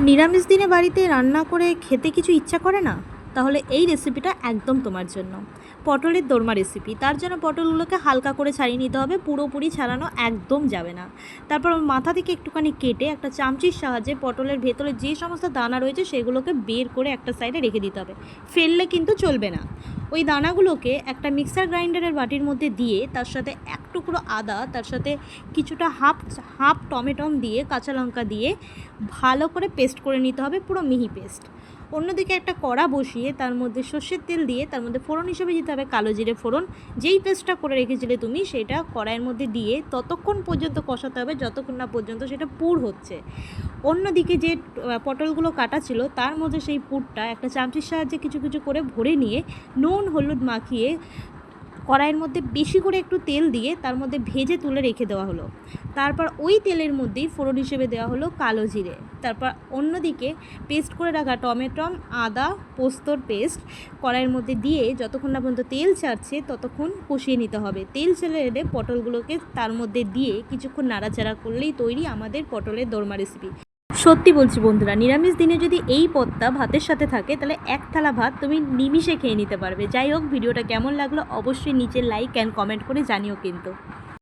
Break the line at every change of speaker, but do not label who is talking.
নিরামিষ দিনে বাড়িতে রান্না করে খেতে কিছু ইচ্ছা করে না? তাহলে এই রেসিপিটা একদম তোমার জন্য। পটলের দোরমা রেসিপি। তার জন্য পটলগুলোকে হালকা করে ছাড়িয়ে নিতে হবে, পুরোপুরি ছাড়ানো একদম যাবে না। তারপর মাথা থেকে একটুখানি কেটে একটা চামচির সাহায্যে পটলের ভেতরে যে সমস্ত দানা রয়েছে সেগুলোকে বের করে একটা সাইডে রেখে দিতে হবে। ফেললে কিন্তু চলবে না। ওই দানাগুলোকে একটা মিক্সার গ্রাইন্ডারের বাটির মধ্যে দিয়ে তার সাথে এক টুকরো আদা, তার সাথে কিছুটা হাফ হাফ টমেটম দিয়ে, কাঁচা লঙ্কা দিয়ে ভালো করে পেস্ট করে নিতে হবে, পুরো মিহি পেস্ট। অন্যদিকে একটা কড়া বসিয়ে তার মধ্যে সর্ষের তেল দিয়ে তার মধ্যে ফোড়ন হিসেবে দিতে হবে কালো জিরে ফোড়ন। যেই পেস্টটা করে রেখেছিলে তুমি সেটা কড়াইয়ের মধ্যে দিয়ে ততক্ষণ পর্যন্ত কষাতে হবে যতক্ষণ না পর্যন্ত সেটা পুর হচ্ছে। অন্যদিকে যে পটলগুলো কাটা ছিল তার মধ্যে সেই পুরটা একটা চামচির সাহায্যে কিছু কিছু করে ভরে নিয়ে নুন হলুদ মাখিয়ে কড়াইয়ের মধ্যে বেশি করে একটু তেল দিয়ে তার মধ্যে ভেজে তুলে রেখে দেওয়া হলো। তারপর ওই তেলের মধ্যেই ফোড়ন হিসেবে দেওয়া হলো কালো জিরে। তারপর অন্যদিকে পেস্ট করে রাখা টমেটম, আদা, পোস্তর পেস্ট কড়াইয়ের মধ্যে দিয়ে যতক্ষণ না পর্যন্ত তেল ছাড়ছে ততক্ষণ কষিয়ে নিতে হবে। তেল ছেড়ে এলে পটলগুলোকে তার মধ্যে দিয়ে কিছুক্ষণ নাড়াচাড়া করলেই তৈরি আমাদের পটলের দোরমা রেসিপি। সত্যি বলছি বন্ধুরা, নিরামিষ দিনে যদি এই পদটা ভাতের সাথে থাকে তাহলে এক থালা ভাত তুমি নিমিষে খেয়ে নিতে পারবে। যাই হোক, ভিডিওটা কেমন লাগলো অবশ্যই নিচে লাইক অ্যান্ড কমেন্ট করে জানিও কিন্তু।